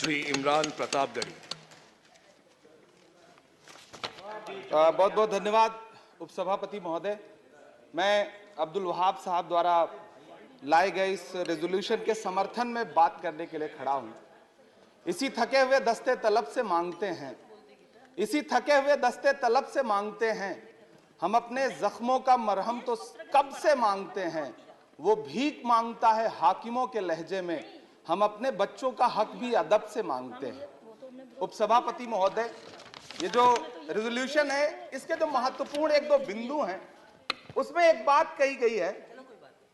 श्री इमरान प्रतापगढ़ी। बहुत बहुत धन्यवाद उपसभापति महोदय। मैं अब्दुल वहाब साहब द्वारा लाए गए इस रेजोल्यूशन के समर्थन में बात करने के लिए खड़ा हूं। इसी थके हुए दस्ते तलब से मांगते हैं, इसी थके हुए दस्ते तलब से मांगते हैं, हम अपने जख्मों का मरहम तो कब से मांगते हैं। वो भीख मांगता है हाकिमों के लहजे में, हम अपने बच्चों का हक भी अदब से मांगते हैं। उपसभापति महोदय, ये जो रेजोल्यूशन है इसके जो महत्वपूर्ण एक दो बिंदु हैं, उसमें एक बात कही गई है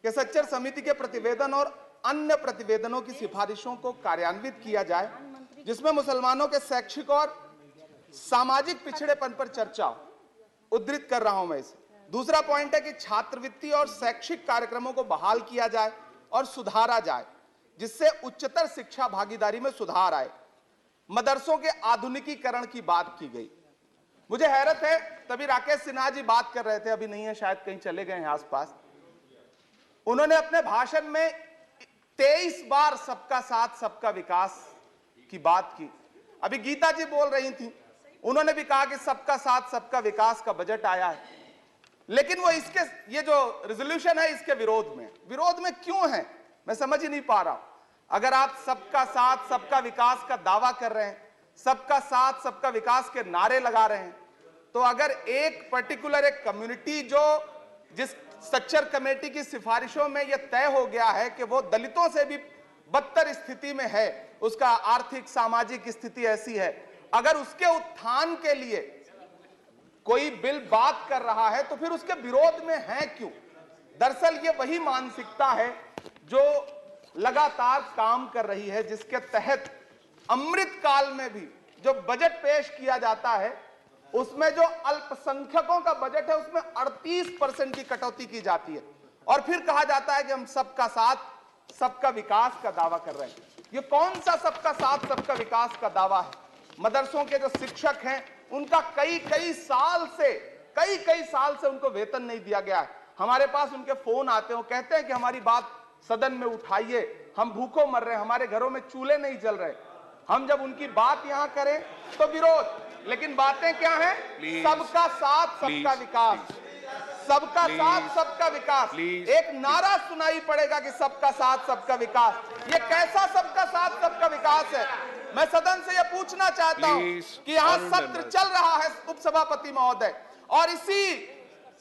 कि सच्चर समिति के प्रतिवेदन और अन्य प्रतिवेदनों की सिफारिशों को कार्यान्वित किया जाए, जिसमें मुसलमानों के शैक्षिक और सामाजिक पिछड़ेपन पर चर्चा हो। उद्धृत कर रहा हूं मैं इसे। दूसरा पॉइंट है कि छात्रवृत्ति और शैक्षिक कार्यक्रमों को बहाल किया जाए और सुधारा जाए, जिससे उच्चतर शिक्षा भागीदारी में सुधार आए। मदरसों के आधुनिकीकरण की बात की गई। मुझे हैरत है, तभी राकेश सिन्हा जी बात कर रहे थे, अभी नहीं है शायद, कहीं चले गए हैं आसपास। उन्होंने अपने भाषण में 23 बार सबका साथ सबका विकास की बात की। अभी गीता जी बोल रही थी, उन्होंने भी कहा कि सबका साथ सबका विकास का बजट आया है, लेकिन वो इसके ये जो रेजोल्यूशन है इसके विरोध में क्यों है, मैं समझ ही नहीं पा रहा हूं। अगर आप सबका साथ सबका विकास का दावा कर रहे हैं, सबका साथ सबका विकास के नारे लगा रहे हैं, तो अगर एक पर्टिकुलर एक कम्युनिटी जो जिस सच्चर कमेटी की सिफारिशों में यह तय हो गया है कि वो दलितों से भी बदतर स्थिति में है, उसका आर्थिक सामाजिक स्थिति ऐसी है, अगर उसके उत्थान के लिए कोई बिल बात कर रहा है तो फिर उसके विरोध में है क्यों। दरअसल ये वही मानसिकता है जो लगातार काम कर रही है, जिसके तहत अमृत काल में भी जो बजट पेश किया जाता है उसमें जो अल्पसंख्यकों का बजट है उसमें 38% की कटौती की जाती है, और फिर कहा जाता है कि हम सबका साथ सबका विकास का दावा कर रहे हैं। ये कौन सा सबका साथ सबका विकास का दावा है। मदरसों के जो शिक्षक हैं उनका कई साल से उनको वेतन नहीं दिया गया है। हमारे पास उनके फोन आते हैं, वो कहते हैं कि हमारी बात सदन में उठाइए, हम भूखों मर रहे हैं, हमारे घरों में चूल्हे नहीं जल रहे। हम जब उनकी बात यहां करें तो विरोध, लेकिन बातें क्या हैं? सबका साथ सबका विकास, सबका साथ सबका विकास। एक नारा सुनाई पड़ेगा कि सबका साथ सबका विकास। ये कैसा सबका साथ सबका विकास है? मैं सदन से यह पूछना चाहता हूं कि यहां सत्र चल रहा है उपसभापति महोदय, और इसी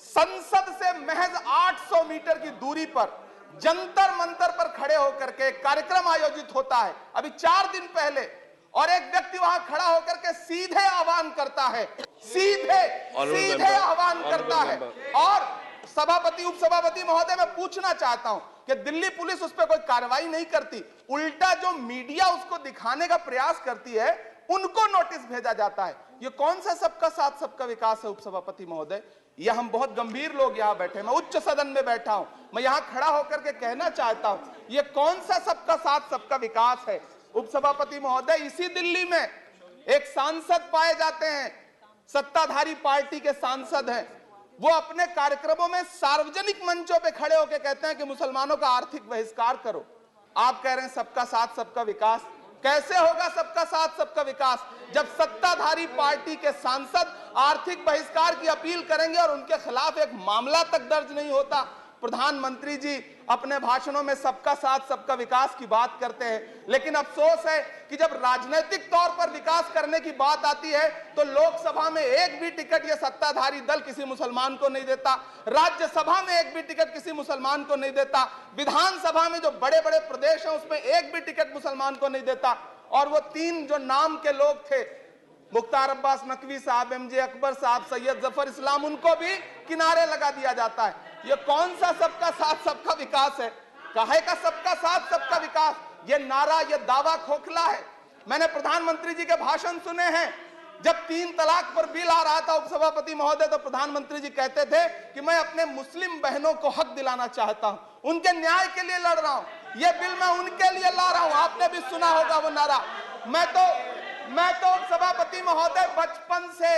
संसद से महज 800 मीटर की दूरी पर जंतर मंतर पर खड़े होकर के कार्यक्रम आयोजित होता है अभी 4 दिन पहले, और एक व्यक्ति वहां खड़ा होकर के सीधे आह्वान करता है, सीधे आह्वान करता है। और सभापति उपसभापति महोदय, मैं पूछना चाहता हूं कि दिल्ली पुलिस उस पर कोई कार्रवाई नहीं करती, उल्टा जो मीडिया उसको दिखाने का प्रयास करती है उनको नोटिस भेजा जाता है। ये कौन सा सबका साथ सबका विकास है उपसभापति महोदय? ये हम बहुत गंभीर लोग यहां बैठे, मैं उच्च सदन में बैठा हूं, मैं यहां खड़ा होकर के कहना चाहता हूं, ये कौन सा सबका साथ सबका विकास है उपसभापति महोदय? इसी दिल्ली में एक सांसद पाए जाते हैं, सत्ताधारी पार्टी के सांसद हैं, वो अपने कार्यक्रमों में सार्वजनिक मंचों पे खड़े होकर कहते हैं कि मुसलमानों का आर्थिक बहिष्कार करो। आप कह रहे हैं सबका साथ सबका विकास। कैसे होगा सबका साथ सबका विकास जब सत्ताधारी पार्टी के सांसद आर्थिक बहिष्कार की अपील करेंगे और उनके खिलाफ एक मामला तक दर्ज नहीं होता। प्रधानमंत्री जी अपने भाषणों में सबका साथ सबका विकास की बात करते हैं, लेकिन अफसोस है कि जब राजनीतिक तौर पर विकास करने की बात आती है तो लोकसभा में एक भी टिकट ये सत्ताधारी दल किसी मुसलमान को नहीं देता, राज्यसभा में एक भी टिकट किसी मुसलमान को नहीं देता, विधानसभा में जो बड़े बड़े प्रदेश हैं उसमें एक भी टिकट मुसलमान को नहीं देता। और वो 3 जो नाम के लोग थे, मुख्तार अब्बास नकवी साहब, MJ अकबर साहब, सैयद जफर इस्लाम, उनको भी किनारे लगा दिया जाता है। ये कौन सा सबका साथ सबका विकास है? काहे का सबका साथ सबका विकास? ये नारा, ये दावा खोखला है। मैंने प्रधानमंत्री जी के भाषण सुने हैं, जब 3 तलाक पर बिल आ रहा था उपसभापति महोदय, तो प्रधानमंत्री जी कहते थे कि मैं अपने मुस्लिम बहनों को हक दिलाना चाहता हूं, उनके न्याय के लिए लड़ रहा हूं, ये बिल मैं उनके लिए ला रहा हूं। आपने भी सुना होगा वो नारा। मैं तो सभापति महोदय बचपन से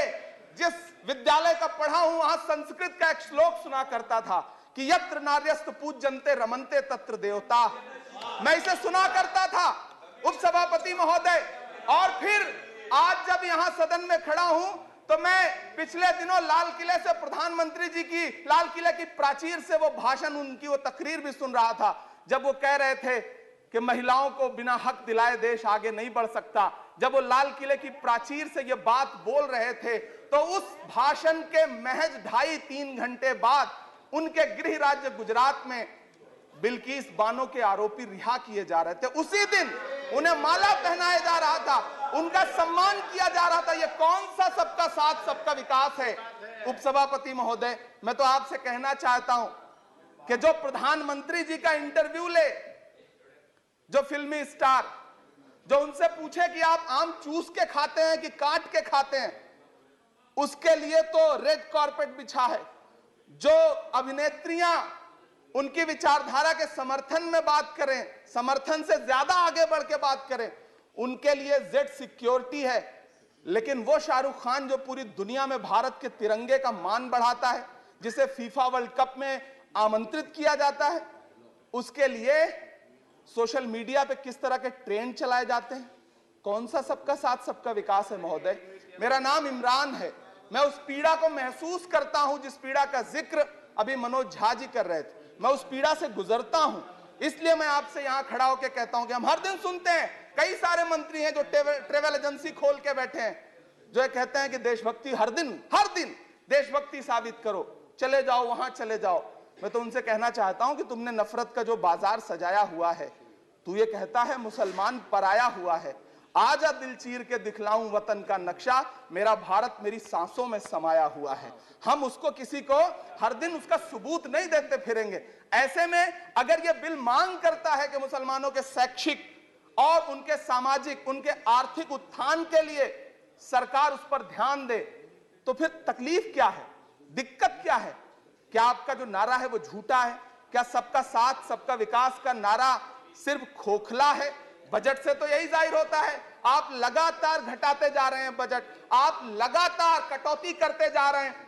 जिस विद्यालय का पढ़ा हूं वहां संस्कृत का एक श्लोक सुना करता था कि यत्र नार्यस्तु पूज्यन्ते रमन्ते तत्र देवता। मैं इसे सुना करता था उपसभापति महोदय, और फिर आज जब यहां सदन में खड़ा हूं तो मैं पिछले दिनों लाल किले से प्रधानमंत्री जी की, लाल किले की प्राचीर से वो भाषण, उनकी वो तकरीर भी सुन रहा था, जब वो कह रहे थे कि महिलाओं को बिना हक दिलाए देश आगे नहीं बढ़ सकता। जब वो लाल किले की प्राचीर से ये बात बोल रहे थे तो उस भाषण के महज 2.5-3 घंटे बाद उनके गृह राज्य गुजरात में बिल्किस बानो के आरोपी रिहा किए जा रहे थे। उसी दिन उन्हें माला पहनाया जा रहा था, उनका सम्मान किया जा रहा था। ये कौन सा सबका साथ सबका विकास है? उपसभापति महोदय, मैं तो आपसे कहना चाहता हूं कि जो प्रधानमंत्री जी का इंटरव्यू ले, जो फिल्मी स्टार, जो उनसे पूछे कि आप आम चूस के खाते हैं कि काट के खाते हैं, उसके लिए तो रेड कारपेट बिछा है। जो अभिनेत्रियां उनकी विचारधारा के समर्थन में बात करें, समर्थन से ज्यादा आगे बढ़ के बात करें, उनके लिए जेड सिक्योरिटी है। लेकिन वो शाहरुख खान जो पूरी दुनिया में भारत के तिरंगे का मान बढ़ाता है, जिसे फीफा वर्ल्ड कप में आमंत्रित किया जाता है, उसके लिए सोशल मीडिया पे किस तरह के ट्रेंड चलाए जाते हैं? कौन सा सबका साथ सबका विकास है? महोदय, मेरा नाम इमरान है। मैं उस पीड़ा को महसूस करता हूं जिस पीड़ा का जिक्र अभी मनोज झा जी कर रहे थे। मैं उस पीड़ा से गुजरता हूं, इसलिए मैं आपसे यहां खड़ा होकर कहता हूं कि हम हर दिन सुनते हैं, कई सारे मंत्री हैं जो ट्रेवल एजेंसी खोल के बैठे हैं, जो कहते हैं कि देशभक्ति हर दिन देशभक्ति साबित करो, चले जाओ वहां चले जाओ। मैं तो उनसे कहना चाहता हूं कि तुमने नफरत का जो बाजार सजाया हुआ है, तू ये कहता है मुसलमान पराया हुआ है, आजा दिल चीर के दिखलाऊं वतन का नक्शा, मेरा भारत मेरी सांसों में समाया हुआ है। हम उसको किसी को हर दिन उसका सबूत नहीं देते फिरेंगे। ऐसे में अगर ये बिल मांग करता है कि मुसलमानों के शैक्षिक और उनके सामाजिक, उनके आर्थिक उत्थान के लिए सरकार उस पर ध्यान दे, तो फिर तकलीफ क्या है, दिक्कत क्या है? क्या आपका जो नारा है वो झूठा है? क्या सबका साथ सबका विकास का नारा सिर्फ खोखला है? बजट से तो यही जाहिर होता है, आप लगातार घटाते जा रहे हैं बजट, आप लगातार कटौती करते जा रहे हैं।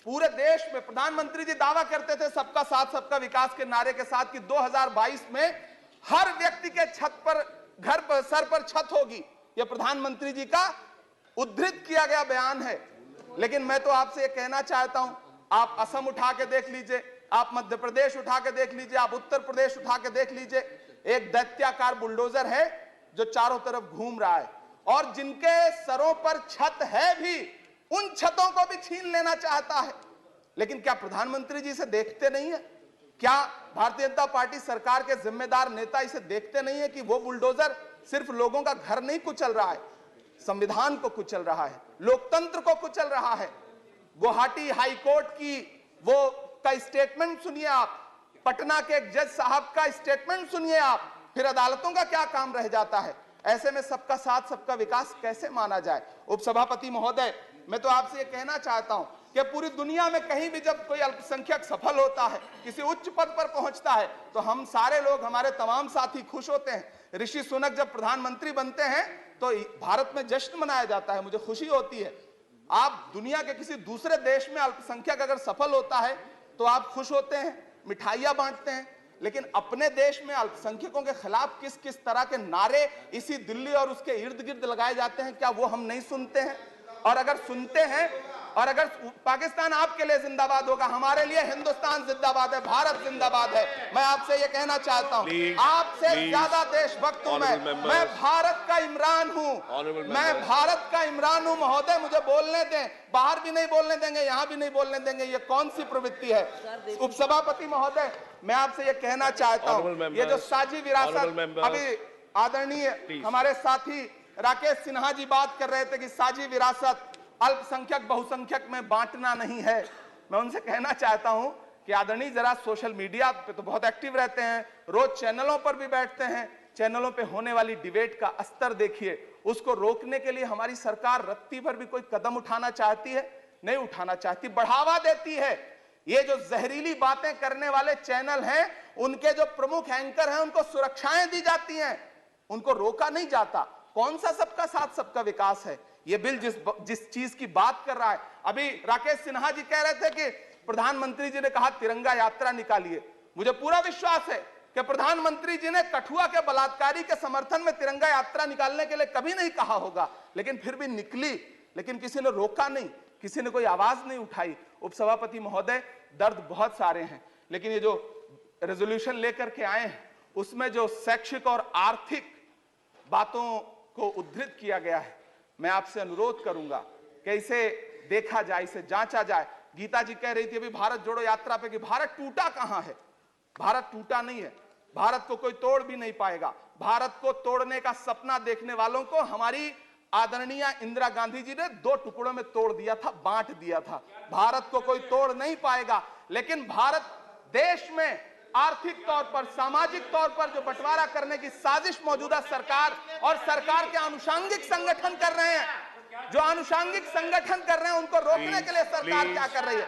पूरे देश में प्रधानमंत्री जी दावा करते थे सबका साथ सबका विकास के नारे के साथ कि 2022 में हर व्यक्ति के छत पर, घर पर, सर पर छत होगी। यह प्रधानमंत्री जी का उद्धृत किया गया बयान है। लेकिन मैं तो आपसे यह कहना चाहता हूं, आप असम उठा के देख लीजिए, आप मध्य प्रदेश उठा के देख लीजिए, आप उत्तर प्रदेश उठा के देख लीजिए, एक दैत्याकार बुलडोजर है जो चारों तरफ घूम रहा है, और जिनके सरों पर छत है भी, उन छतों को भी छीन लेना चाहता है। लेकिन क्या प्रधानमंत्री जी इसे देखते नहीं है? क्या भारतीय जनता पार्टी सरकार के जिम्मेदार नेता इसे देखते नहीं है कि वो बुलडोजर सिर्फ लोगों का घर नहीं कुचल रहा है, संविधान को कुचल रहा है, लोकतंत्र को कुचल रहा है। गुवाहाटी हाई कोर्ट की वो का स्टेटमेंट सुनिए आप, पटना के एक जज साहब का स्टेटमेंट सुनिए आप, फिर अदालतों का क्या काम रह जाता है? ऐसे में सबका साथ सबका विकास कैसे माना जाए? उपसभापति महोदय, मैं तो आपसे ये कहना चाहता हूं कि पूरी दुनिया में कहीं भी जब कोई अल्पसंख्यक सफल होता है, किसी उच्च पद पर पहुंचता है, तो हम सारे लोग, हमारे तमाम साथी खुश होते हैं। ऋषि सुनक जब प्रधानमंत्री बनते हैं तो भारत में जश्न मनाया जाता है, मुझे खुशी होती है। आप दुनिया के किसी दूसरे देश में अल्पसंख्यक अगर सफल होता है तो आप खुश होते हैं, मिठाइयां बांटते हैं। लेकिन अपने देश में अल्पसंख्यकों के खिलाफ किस किस तरह के नारे इसी दिल्ली और उसके इर्द गिर्द लगाए जाते हैं, क्या वो हम नहीं सुनते हैं? और अगर सुनते हैं, और अगर पाकिस्तान आपके लिए जिंदाबाद होगा, हमारे लिए हिंदुस्तान जिंदाबाद है, भारत जिंदाबाद है। मैं आपसे ये कहना चाहता हूं, आपसे ज्यादा देशभक्त हूं मैं भारत का इमरान हूं, मैं भारत का इमरान हूं। महोदय, मुझे बोलने दें, बाहर भी नहीं बोलने देंगे, यहां भी नहीं बोलने देंगे, ये कौन सी प्रवृत्ति है? उपसभापति महोदय, मैं आपसे ये कहना चाहता हूं, ये जो साझी विरासत, अभी आदरणीय हमारे साथी राकेश सिन्हा जी बात कर रहे थे कि साझी विरासत अल्पसंख्यक बहुसंख्यक में बांटना नहीं है। मैं उनसे कहना चाहता हूं कि आदरणीय जरा सोशल मीडिया पे तो बहुत एक्टिव रहते हैं, रोज चैनलों पर भी बैठते हैं, चैनलों पे होने वाली डिबेट का स्तर देखिए। उसको रोकने के लिए हमारी सरकार रत्ती भर भी कोई कदम उठाना चाहती है? नहीं उठाना चाहती, बढ़ावा देती है। ये जो जहरीली बातें करने वाले चैनल हैं, उनके जो प्रमुख एंकर हैं, उनको सुरक्षाएं दी जाती हैं, उनको रोका नहीं जाता। कौन सा सबका साथ सबका विकास है? ये बिल जिस चीज की बात कर रहा है, अभी राकेश सिन्हा जी कह रहे थे कि प्रधानमंत्री जी ने कहा तिरंगा यात्रा निकालिए। मुझे पूरा विश्वास है कि प्रधानमंत्री जी ने कठुआ के बलात्कारी के समर्थन में तिरंगा यात्रा निकालने के लिए कभी नहीं कहा होगा, लेकिन फिर भी निकली, लेकिन किसी ने रोका नहीं, किसी ने कोई आवाज नहीं उठाई। उपसभापति महोदय, दर्द बहुत सारे हैं, लेकिन ये जो रेजोल्यूशन लेकर के आए हैं उसमें जो शैक्षिक और आर्थिक बातों को उद्धृत किया गया है, मैं आपसे अनुरोध करूंगा कि इसे देखा जाए, इसे जांचा जाए। गीता जी कह रही थी अभी भारत जोड़ो यात्रा पे कि भारत टूटा कहां है। भारत टूटा नहीं है, भारत को कोई तोड़ भी नहीं पाएगा। भारत को तोड़ने का सपना देखने वालों को हमारी आदरणीय इंदिरा गांधी जी ने 2 टुकड़ों में तोड़ दिया था, बांट दिया था। भारत को कोई तोड़ नहीं पाएगा, लेकिन भारत देश में आर्थिक तौर पर, सामाजिक तौर पर जो बंटवारा करने की साजिश मौजूदा सरकार और सरकार के आनुषंगिक संगठन कर रहे हैं, जो आनुषंगिक संगठन कर रहे हैं, उनको रोकने के लिए सरकार क्या कर रही है।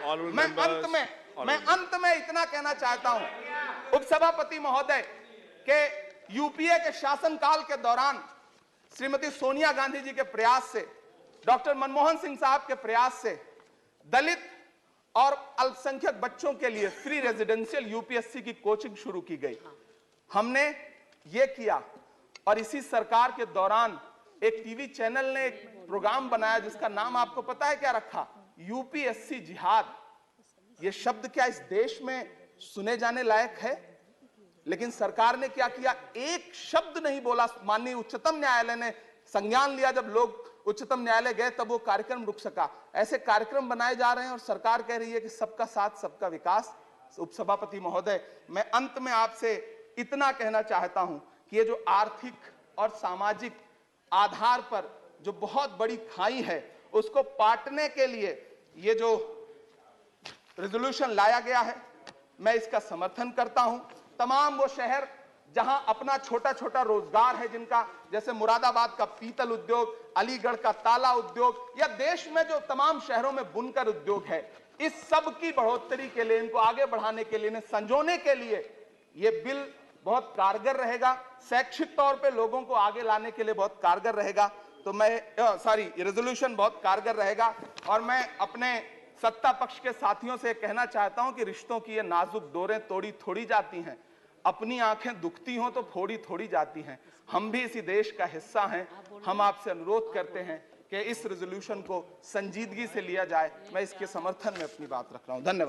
मैं अंत में इतना कहना चाहता हूं उपसभापति महोदय के यूपीए के शासनकाल के दौरान श्रीमती सोनिया गांधी जी के प्रयास से, डॉक्टर मनमोहन सिंह साहब के प्रयास से दलित और अल्पसंख्यक बच्चों के लिए फ्री रेजिडेंशियल यूपीएससी की कोचिंग शुरू की गई। हमने ये किया, और इसी सरकार के दौरान एक टीवी चैनल ने एक प्रोग्राम बनाया जिसका नाम आपको पता है क्या रखा? यूपीएससी जिहाद। ये शब्द क्या इस देश में सुने जाने लायक है? लेकिन सरकार ने क्या किया? एक शब्द नहीं बोला। माननीय उच्चतम न्यायालय ने संज्ञान लिया, जब लोग उच्चतम न्यायालय गए तब वो कार्यक्रम रुक सका। ऐसे कार्यक्रम बनाए जा रहे हैं और सरकार कह रही है कि सबका साथ सबका विकास। उपसभापति महोदय, मैं अंत में आपसे इतना कहना चाहता हूं कि ये जो आर्थिक और सामाजिक आधार पर जो बहुत बड़ी खाई है, उसको पाटने के लिए ये जो रेजोल्यूशन लाया गया है, मैं इसका समर्थन करता हूं। तमाम वो शहर जहां अपना छोटा छोटा रोजगार है, जिनका, जैसे मुरादाबाद का पीतल उद्योग, अलीगढ़ का ताला उद्योग, या देश में जो तमाम शहरों में बुनकर उद्योग है, इस सब की बढ़ोतरी के लिए, इनको आगे बढ़ाने के लिए, संजोने के लिए ये बिल बहुत कारगर रहेगा। शैक्षिक तौर पे लोगों को आगे लाने के लिए बहुत कारगर रहेगा। तो मैं ये रेजोल्यूशन बहुत कारगर रहेगा। और मैं अपने सत्ता पक्ष के साथियों से कहना चाहता हूं कि रिश्तों की ये नाजुक डोरें तोड़ी थोड़ी जाती हैं, अपनी आंखें दुखती हों तो फोड़ी थोड़ी जाती हैं। हम भी इसी देश का हिस्सा हैं। हम आपसे अनुरोध करते हैं कि इस रेजोल्यूशन को संजीदगी से लिया जाए। मैं इसके समर्थन में अपनी बात रख रहा हूं। धन्यवाद।